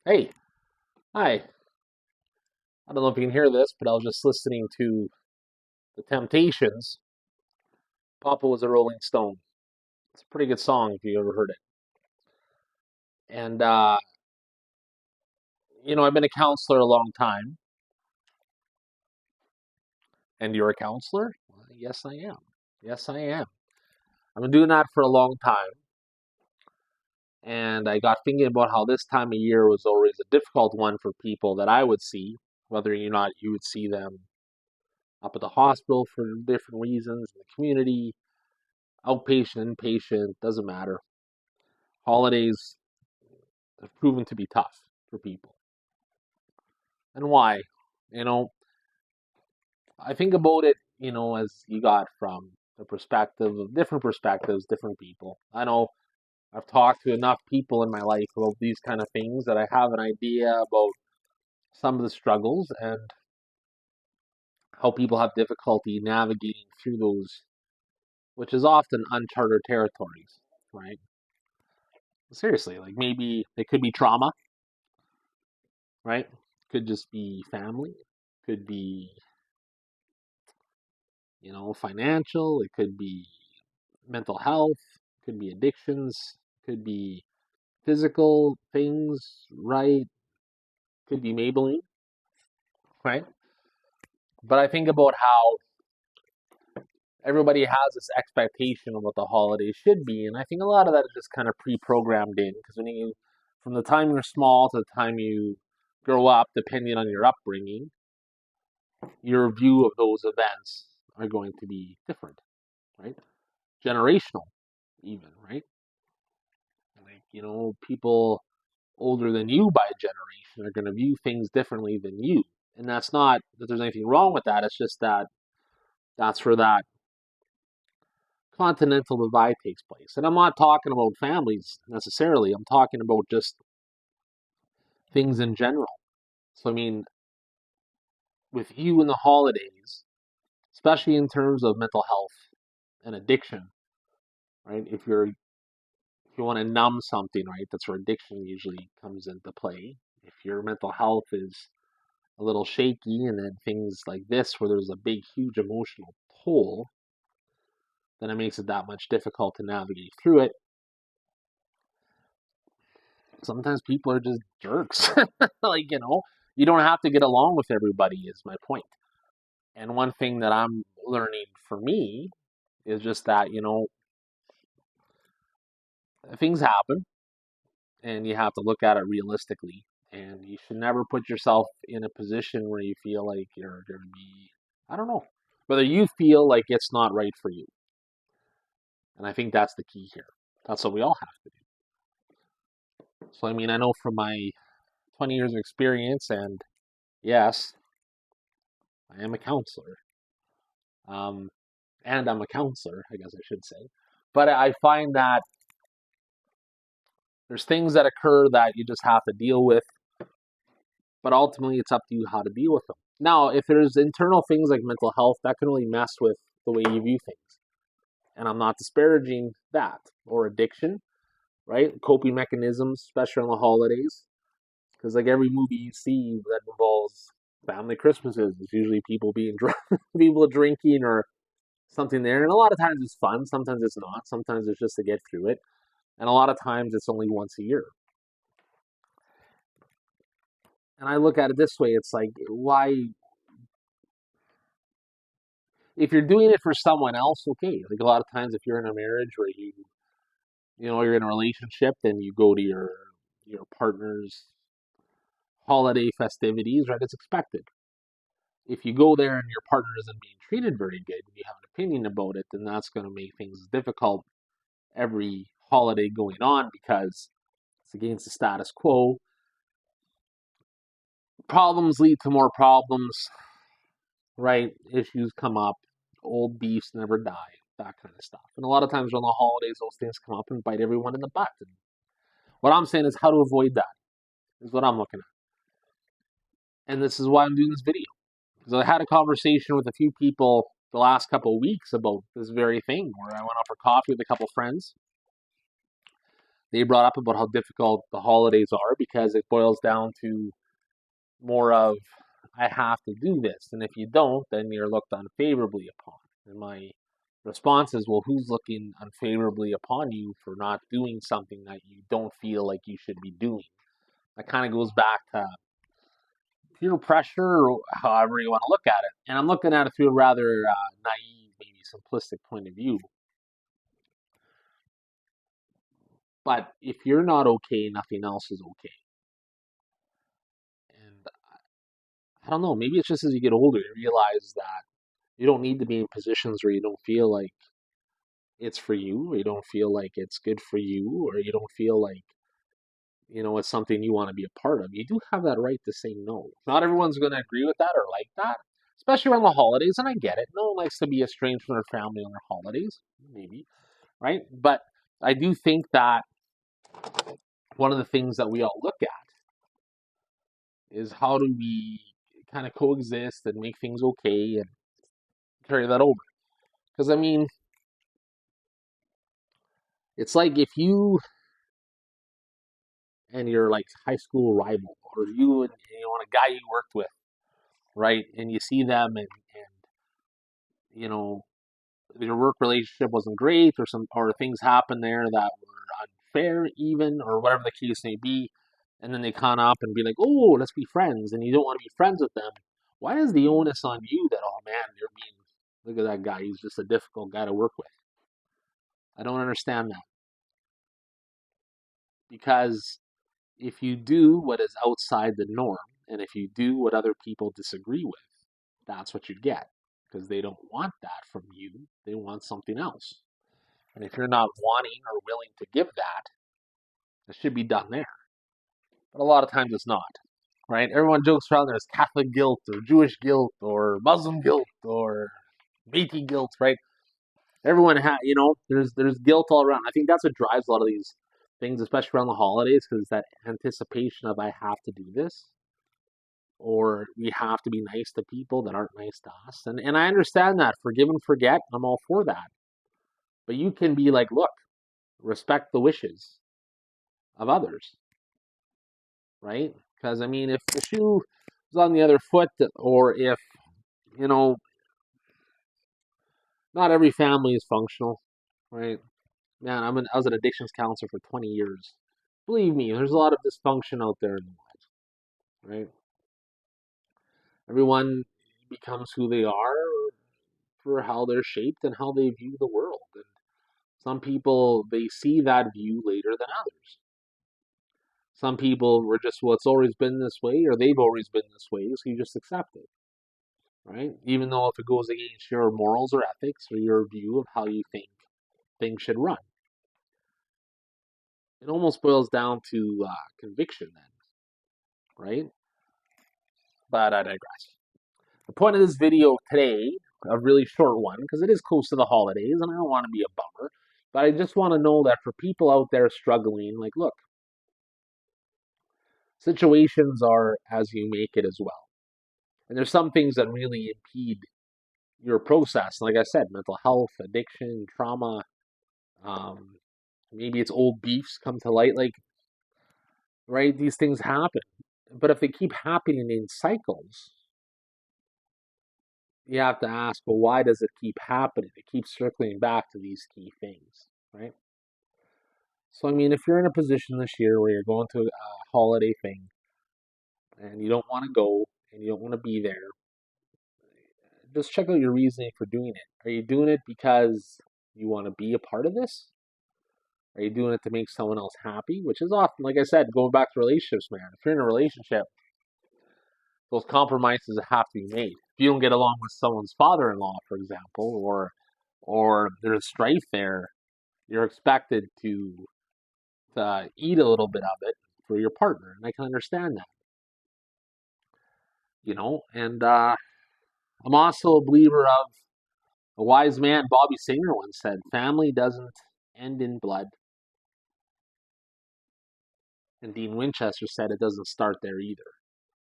Hey, hi. I don't know if you can hear this, but I was just listening to The Temptations. Papa was a Rolling Stone. It's a pretty good song if you ever heard it. And, I've been a counselor a long time. And you're a counselor? Well, yes, I am. Yes, I am. I've been doing that for a long time. And I got thinking about how this time of year was always a difficult one for people that I would see, whether or not you would see them up at the hospital for different reasons, in the community, outpatient, inpatient, doesn't matter. Holidays have proven to be tough for people. And why? You know, I think about it, as you got from the perspective of different perspectives, different people. I know I've talked to enough people in my life about these kind of things that I have an idea about some of the struggles and how people have difficulty navigating through those, which is often uncharted territories, right? Seriously, like maybe it could be trauma, right? Could just be family, could be financial, it could be mental health, could be addictions, could be physical things, right? Could be Maybelline, right? But I think about how everybody has this expectation of what the holidays should be, and I think a lot of that is just kind of pre-programmed in because from the time you're small to the time you grow up, depending on your upbringing, your view of those events are going to be different, right? Generational, even, right? Like, people older than you by a generation are going to view things differently than you. And that's not that there's anything wrong with that. It's just that that's where that continental divide takes place. And I'm not talking about families necessarily. I'm talking about just things in general. So, I mean, with you in the holidays, especially in terms of mental health and addiction, right? If you want to numb something, right, that's where addiction usually comes into play. If your mental health is a little shaky and then things like this where there's a big huge emotional toll, then it makes it that much difficult to navigate through it. Sometimes people are just jerks. Like, you don't have to get along with everybody is my point. And one thing that I'm learning for me is just that, things happen and you have to look at it realistically. And you should never put yourself in a position where you feel like you're going to be, I don't know, whether you feel like it's not right for you. And I think that's the key here. That's what we all have to do. So, I mean, I know from my 20 years of experience, and yes, I am a counselor. Um, and I'm a counselor, I guess I should say. But I find that there's things that occur that you just have to deal with, but ultimately it's up to you how to deal with them. Now, if there's internal things like mental health, that can really mess with the way you view things. And I'm not disparaging that or addiction, right? Coping mechanisms, especially on the holidays. Because like every movie you see that involves family Christmases, it's usually people being drunk, people drinking or something there. And a lot of times it's fun, sometimes it's not, sometimes it's just to get through it. And a lot of times it's only once a year. And I look at it this way, it's like, why? If you're doing it for someone else, okay. Like a lot of times if you're in a marriage where you're in a relationship, then you go to your partner's holiday festivities, right? It's expected. If you go there and your partner isn't being treated very good and you have an opinion about it, then that's going to make things difficult every holiday going on because it's against the status quo. Problems lead to more problems, right? Issues come up, old beefs never die, that kind of stuff. And a lot of times on the holidays, those things come up and bite everyone in the butt. And what I'm saying is how to avoid that is what I'm looking at. And this is why I'm doing this video. Because I had a conversation with a few people the last couple of weeks about this very thing where I went out for coffee with a couple friends. they brought up about how difficult the holidays are because it boils down to more of I have to do this, and if you don't, then you're looked unfavorably upon. And my response is, well, who's looking unfavorably upon you for not doing something that you don't feel like you should be doing? That kind of goes back to peer pressure, or however you want to look at it. And I'm looking at it through a rather naive, maybe simplistic point of view. But if you're not okay, nothing else is okay. And I don't know, maybe it's just as you get older, you realize that you don't need to be in positions where you don't feel like it's for you, or you don't feel like it's good for you, or you don't feel like, it's something you want to be a part of. You do have that right to say no. Not everyone's going to agree with that or like that, especially around the holidays, and I get it. No one likes to be estranged from their family on their holidays, maybe, right? But I do think that one of the things that we all look at is how do we kind of coexist and make things okay and carry that over. Because, I mean, it's like if you and your like high school rival, or you and a guy you worked with, right? And you see them, and you know your work relationship wasn't great, or things happened there that were unfair, even, or whatever the case may be, and then they come up and be like, "Oh, let's be friends," and you don't want to be friends with them. Why is the onus on you that, oh man, you're being, look at that guy, he's just a difficult guy to work with? I don't understand that, because if you do what is outside the norm, and if you do what other people disagree with, that's what you get. Because they don't want that from you, they want something else. And if you're not wanting or willing to give that, it should be done there. But a lot of times it's not, right? Everyone jokes around there's Catholic guilt, or Jewish guilt, or Muslim guilt, or Métis guilt, right? Everyone there's guilt all around. I think that's what drives a lot of these things, especially around the holidays, because that anticipation of I have to do this, or we have to be nice to people that aren't nice to us. And I understand that. Forgive and forget. I'm all for that. But you can be like, look, respect the wishes of others, right? Because, I mean, if the shoe is on the other foot, or if, you know, not every family is functional, right? Man, I was an addictions counselor for 20 years. Believe me, there's a lot of dysfunction out there in the world, right? Everyone becomes who they are for how they're shaped and how they view the world. And some people, they see that view later than others. Some people were just, well, it's always been this way, or they've always been this way, so you just accept it, right? Even though if it goes against your morals or ethics or your view of how you think things should run. It almost boils down to conviction then, right? But I digress. The point of this video today, a really short one, because it is close to the holidays, and I don't want to be a bummer, but I just want to know that for people out there struggling, like, look, situations are as you make it as well. And there's some things that really impede your process. Like I said, mental health, addiction, trauma, um, maybe it's old beefs come to light. Like, right, these things happen. But if they keep happening in cycles, you have to ask, well, why does it keep happening? It keeps circling back to these key things, right? So, I mean, if you're in a position this year where you're going to a holiday thing and you don't want to go and you don't want to be there, just check out your reasoning for doing it. Are you doing it because you want to be a part of this? Are you doing it to make someone else happy? Which is often, like I said, going back to relationships, man. If you're in a relationship, those compromises have to be made. If you don't get along with someone's father-in-law, for example, or there's strife there, you're expected to eat a little bit of it for your partner, and I can understand that. And I'm also a believer of a wise man, Bobby Singer, once said, "Family doesn't end in blood." And Dean Winchester said it doesn't start there either,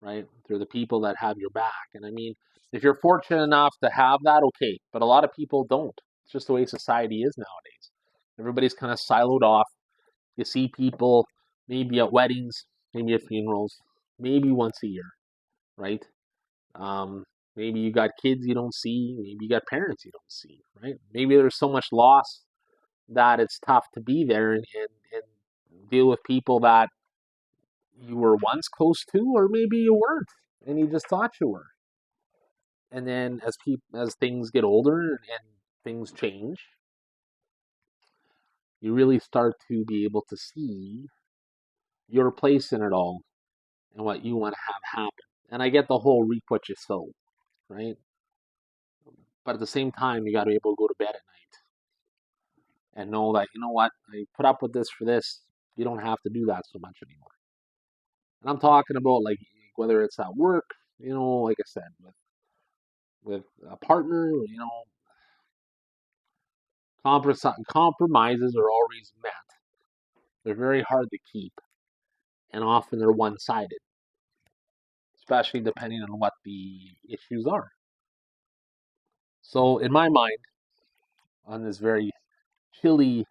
right? They're the people that have your back. And I mean, if you're fortunate enough to have that, okay. But a lot of people don't. It's just the way society is nowadays. Everybody's kind of siloed off. You see people maybe at weddings, maybe at funerals, maybe once a year, right? Um, Maybe you got kids you don't see, maybe you got parents you don't see, right? Maybe there's so much loss that it's tough to be there and deal with people that you were once close to, or maybe you weren't, and you just thought you were. And then as things get older and things change, you really start to be able to see your place in it all and what you want to have happen. And I get the whole reap what you sow, right? But at the same time, you got to be able to go to bed at night and know that, you know what, I put up with this for this. You don't have to do that so much anymore. And I'm talking about like whether it's at work, like I said, with a partner, compromises are always met. They're very hard to keep, and often they're one-sided, especially depending on what the issues are. So in my mind, on this very chilly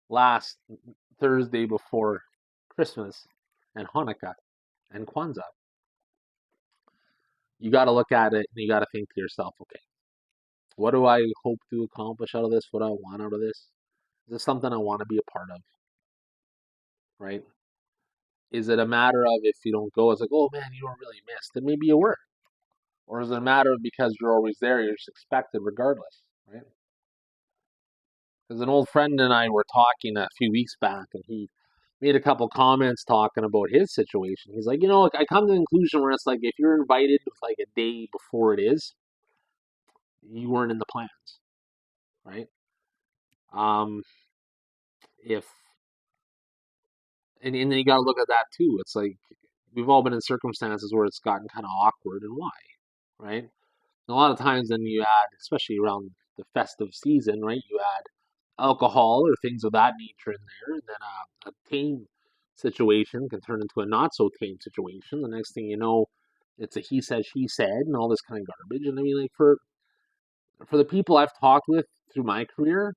last Thursday before Christmas and Hanukkah and Kwanzaa, you got to look at it and you got to think to yourself, okay, what do I hope to accomplish out of this? What do I want out of this? Is this something I want to be a part of? Right? Is it a matter of if you don't go, it's like, oh man, you were really missed, and maybe you were, or is it a matter of because you're always there, you're just expected regardless, right? Because an old friend and I were talking a few weeks back, and he made a couple comments talking about his situation. He's like, I come to the conclusion where it's like if you're invited like a day before it is, you weren't in the plans, right? Um, if and then you got to look at that too. It's like we've all been in circumstances where it's gotten kind of awkward, and why, right? And a lot of times, then you add, especially around the festive season, right? You add alcohol or things of that nature in there, and then a tame situation can turn into a not so tame situation. The next thing you know, it's a he said, she said, and all this kind of garbage. And I mean, like for the people I've talked with through my career,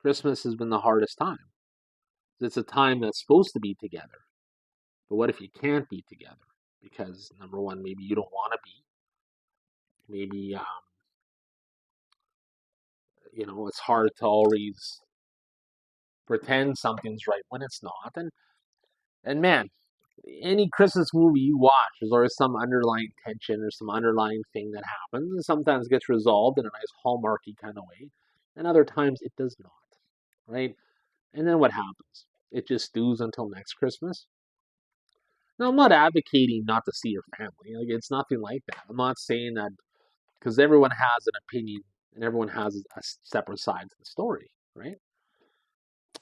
Christmas has been the hardest time. It's a time that's supposed to be together, but what if you can't be together? Because number one, maybe you don't want to be. Maybe it's hard to always pretend something's right when it's not. And man, any Christmas movie you watch, there's always some underlying tension or some underlying thing that happens, and sometimes gets resolved in a nice hallmarky kind of way, and other times it does not, right? And then what happens? It just stews until next Christmas. Now, I'm not advocating not to see your family. Like, it's nothing like that. I'm not saying that because everyone has an opinion and everyone has a separate side to the story, right?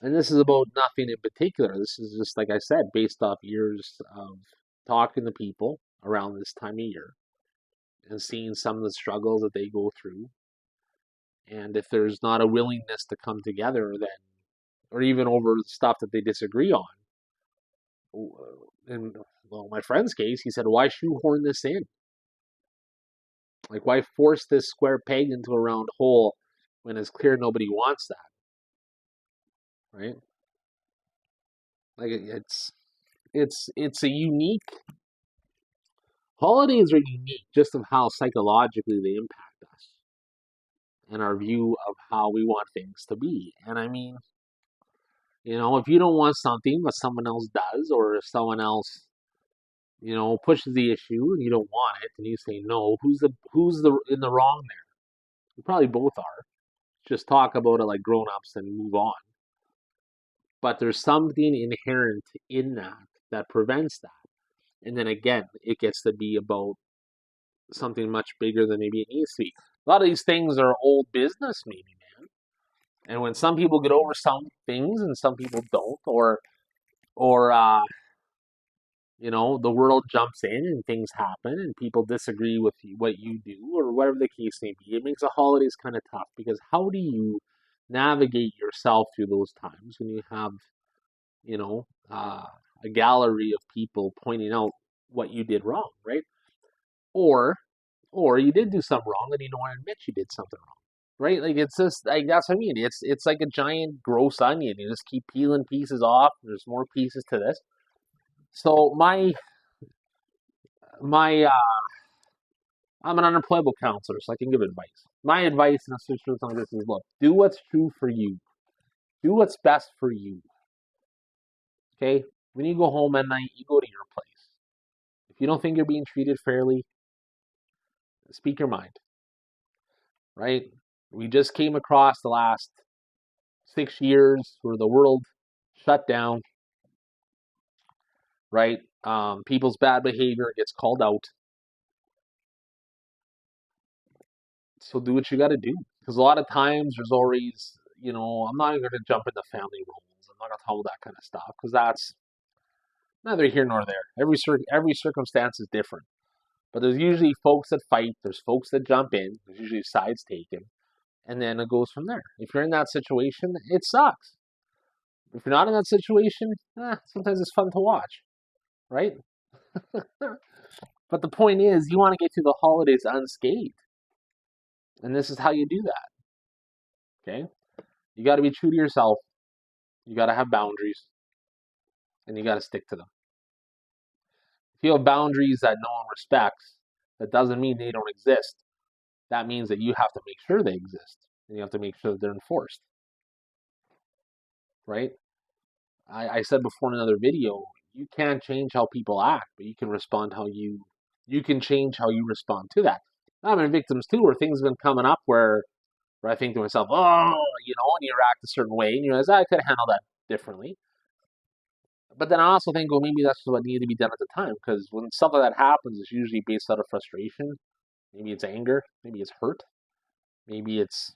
And this is about nothing in particular. This is just, like I said, based off years of talking to people around this time of year and seeing some of the struggles that they go through. And if there's not a willingness to come together, then, or even over stuff that they disagree on, in well, my friend's case, he said, why shoehorn this in? Like, why force this square peg into a round hole when it's clear nobody wants that, right? Like, it's a unique. Holidays are unique just of how psychologically they impact us and our view of how we want things to be. And I mean, if you don't want something but someone else does, or if someone else, pushes the issue and you don't want it, and you say no, who's the in the wrong there? You probably both are. Just talk about it like grown-ups and move on. But there's something inherent in that prevents that. And then again, it gets to be about something much bigger than maybe it needs to be. A lot of these things are old business, maybe, man. And when some people get over some things and some people don't, or the world jumps in and things happen and people disagree with what you do or whatever the case may be, it makes the holidays kind of tough because how do you navigate yourself through those times when you have, a gallery of people pointing out what you did wrong, right? Or you did do something wrong and you don't want to admit you did something wrong, right? Like it's just like that's what I mean. It's like a giant gross onion. You just keep peeling pieces off. There's more pieces to this. So my I'm an unemployable counselor, so I can give advice. My advice in a situation like this is: look, do what's true for you. Do what's best for you. Okay. When you go home at night, you go to your place. If you don't think you're being treated fairly, speak your mind. Right? We just came across the last 6 years where the world shut down, right? People's bad behavior gets called out. So do what you got to do. Because a lot of times there's always, I'm not even going to jump into family roles. I'm not going to talk about that kind of stuff because that's neither here nor there. Every circumstance is different. But there's usually folks that fight. There's folks that jump in. There's usually sides taken, and then it goes from there. If you're in that situation, it sucks. If you're not in that situation, sometimes it's fun to watch, right? But the point is, you want to get through the holidays unscathed. And this is how you do that, okay? You got to be true to yourself. You got to have boundaries, and you got to stick to them. If you have boundaries that no one respects, that doesn't mean they don't exist. That means that you have to make sure they exist, and you have to make sure that they're enforced, right? I said before in another video, you can't change how people act, but you can respond how you can change how you respond to that. I've been victims too, where things have been coming up where I think to myself, oh, and you react a certain way, and you realize I could have handled that differently. But then I also think, well, maybe that's what needed to be done at the time, because when stuff like that happens, it's usually based out of frustration. Maybe it's anger, maybe it's hurt, maybe it's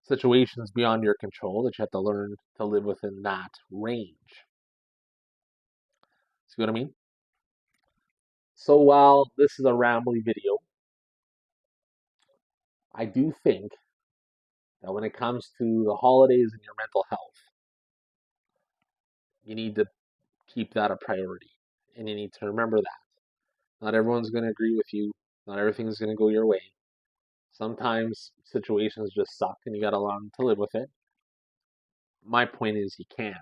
situations beyond your control that you have to learn to live within that range. See what I mean? So while this is a rambly video, I do think that when it comes to the holidays and your mental health, you need to keep that a priority. And you need to remember that. Not everyone's going to agree with you. Not everything is going to go your way. Sometimes situations just suck and you got to learn to live with it. My point is you can.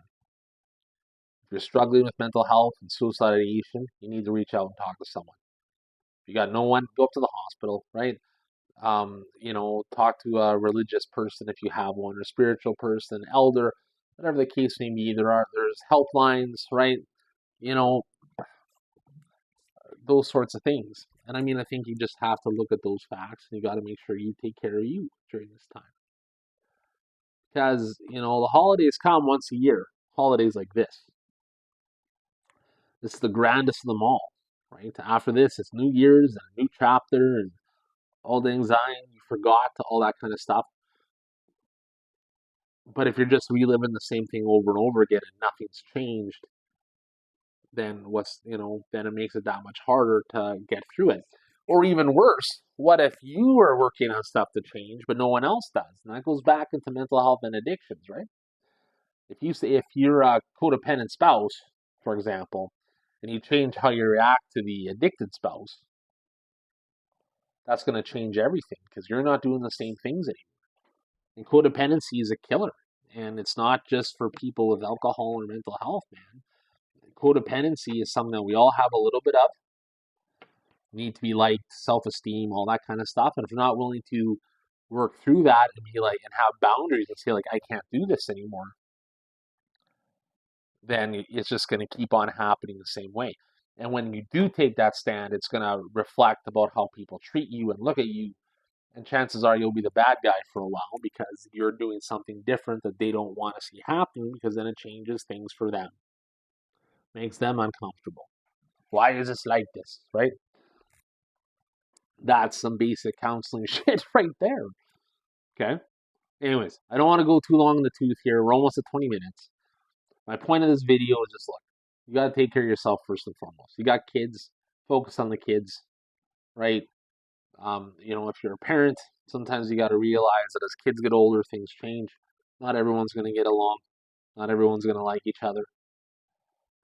If you're struggling with mental health and suicidation, you need to reach out and talk to someone. If you got no one, go up to the hospital, right? Talk to a religious person if you have one, or a spiritual person, elder, whatever the case may be. There's helplines, right? You know, those sorts of things. And I mean, I think you just have to look at those facts and you got to make sure you take care of you during this time. Because, the holidays come once a year, holidays like this. This is the grandest of them all, right? After this, it's New Year's and a new chapter and all the anxiety you forgot, all that kind of stuff. But if you're just reliving the same thing over and over again and nothing's changed, then then it makes it that much harder to get through it. Or even worse, what if you are working on stuff to change, but no one else does? And that goes back into mental health and addictions, right? If you're a codependent spouse, for example, and you change how you react to the addicted spouse, that's going to change everything because you're not doing the same things anymore. And codependency is a killer. And it's not just for people with alcohol or mental health, man. Codependency is something that we all have a little bit of. Need to be liked, self-esteem, all that kind of stuff. And if you're not willing to work through that and be like, and have boundaries and say like, I can't do this anymore, then it's just going to keep on happening the same way. And when you do take that stand, it's going to reflect about how people treat you and look at you. And chances are you'll be the bad guy for a while because you're doing something different that they don't want to see happening because then it changes things for them. Makes them uncomfortable. Why is this like this, right? That's some basic counseling shit right there. Okay? Anyways, I don't want to go too long in the tooth here. We're almost at 20 minutes. My point of this video is just look, you got to take care of yourself first and foremost. You got kids, focus on the kids, right? If you're a parent, sometimes you got to realize that as kids get older, things change. Not everyone's going to get along. Not everyone's going to like each other.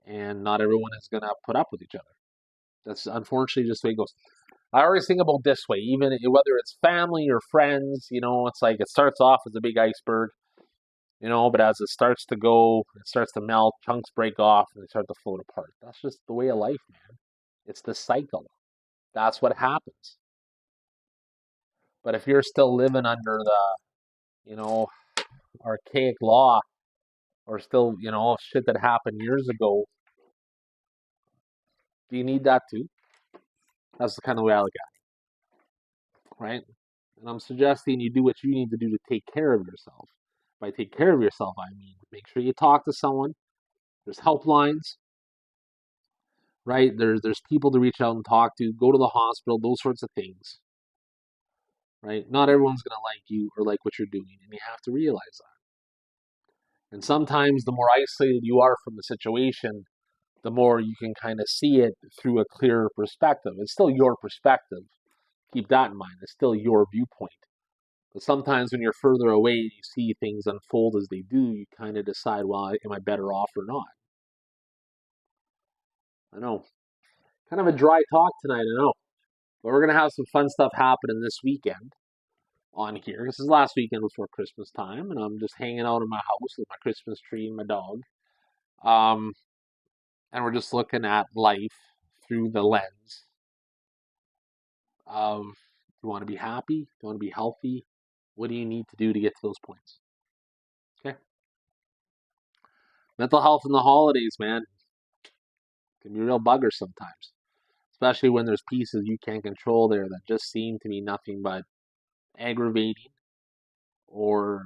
And not everyone is going to put up with each other. That's unfortunately just the way it goes. I always think about this way, even whether it's family or friends, it's like it starts off as a big iceberg, but as it starts to go, it starts to melt, chunks break off, and they start to float apart. That's just the way of life, man. It's the cycle. That's what happens. But if you're still living under the, archaic law, or still, shit that happened years ago, do you need that too? That's the kind of way I look at it, right? And I'm suggesting you do what you need to do to take care of yourself. By take care of yourself, I mean make sure you talk to someone. There's helplines, right? There's people to reach out and talk to. Go to the hospital, those sorts of things, right? Not everyone's gonna like you or like what you're doing, and you have to realize that. And sometimes the more isolated you are from the situation, the more you can kind of see it through a clearer perspective. It's still your perspective. Keep that in mind. It's still your viewpoint. But sometimes when you're further away and you see things unfold as they do, you kind of decide, well, am I better off or not? I know. Kind of a dry talk tonight, I know. But we're going to have some fun stuff happening this weekend on here. This is last weekend before Christmas time, and I'm just hanging out in my house with my Christmas tree and my dog. And we're just looking at life through the lens of, do you want to be happy? Do you want to be healthy? What do you need to do to get to those points? Okay. Mental health in the holidays, man, can be a real bugger sometimes, especially when there's pieces you can't control there that just seem to be nothing but aggravating or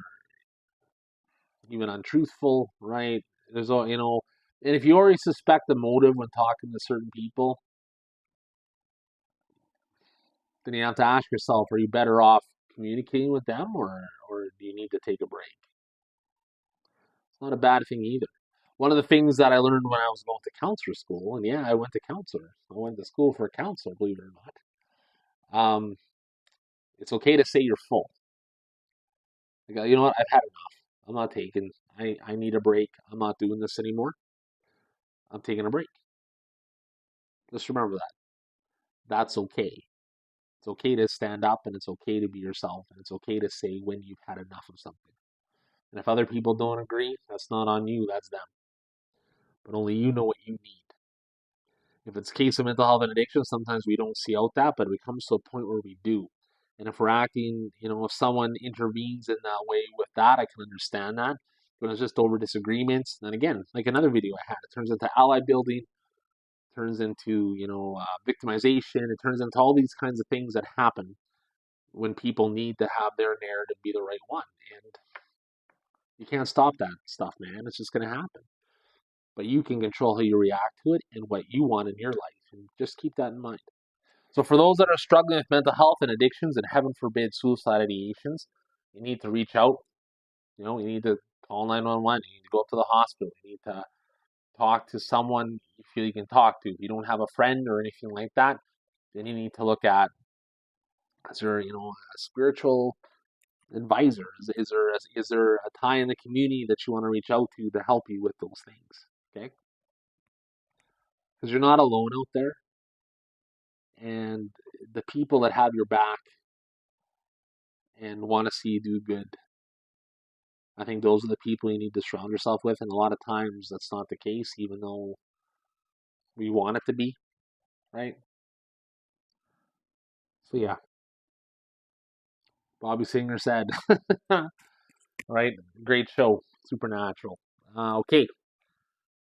even untruthful, right? There's all, and if you already suspect the motive when talking to certain people, then you have to ask yourself, are you better off communicating with them or do you need to take a break? It's not a bad thing either. One of the things that I learned when I was going to counselor school, and yeah, I went to counselor. I went to school for a counselor, believe it or not. It's okay to say you're full. Like, you know what? I've had enough. I'm not taking. I need a break. I'm not doing this anymore. I'm taking a break. Just remember that. That's okay. It's okay to stand up and it's okay to be yourself and it's okay to say when you've had enough of something. And if other people don't agree, that's not on you, that's them. But only you know what you need. If it's a case of mental health and addiction, sometimes we don't see out that, but it comes to a point where we do. And if we're acting, if someone intervenes in that way with that, I can understand that. But it's just over disagreements. And again, like another video I had, it turns into ally building, turns into, victimization. It turns into all these kinds of things that happen when people need to have their narrative be the right one. And you can't stop that stuff, man. It's just going to happen. But you can control how you react to it and what you want in your life. And just keep that in mind. So for those that are struggling with mental health and addictions and heaven forbid suicide ideations, you need to reach out. You need to call 911. You need to go up to the hospital. You need to talk to someone you feel you can talk to. If you don't have a friend or anything like that, then you need to look at, is there, a spiritual advisor? Is there a tie in the community that you want to reach out to help you with those things? Okay? Because you're not alone out there. And the people that have your back and want to see you do good, I think those are the people you need to surround yourself with. And a lot of times that's not the case, even though we want it to be, right? So yeah, Bobby Singer said, right? Great show, Supernatural. Okay,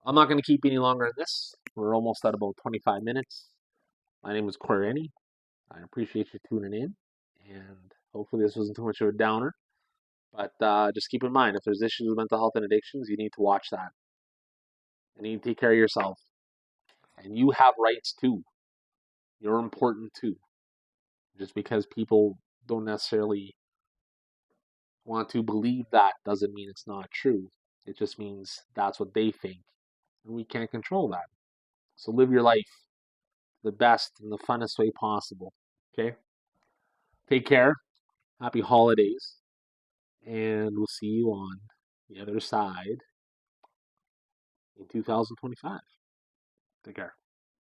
I'm not going to keep any longer than this. We're almost at about 25 minutes. My name is Corey. I appreciate you tuning in, and hopefully this wasn't too much of a downer. But just keep in mind, if there's issues with mental health and addictions, you need to watch that. You need to take care of yourself. And you have rights too. You're important too. Just because people don't necessarily want to believe that doesn't mean it's not true. It just means that's what they think. And we can't control that. So live your life the best and the funnest way possible. Okay? Take care. Happy holidays. And we'll see you on the other side in 2025. Take care.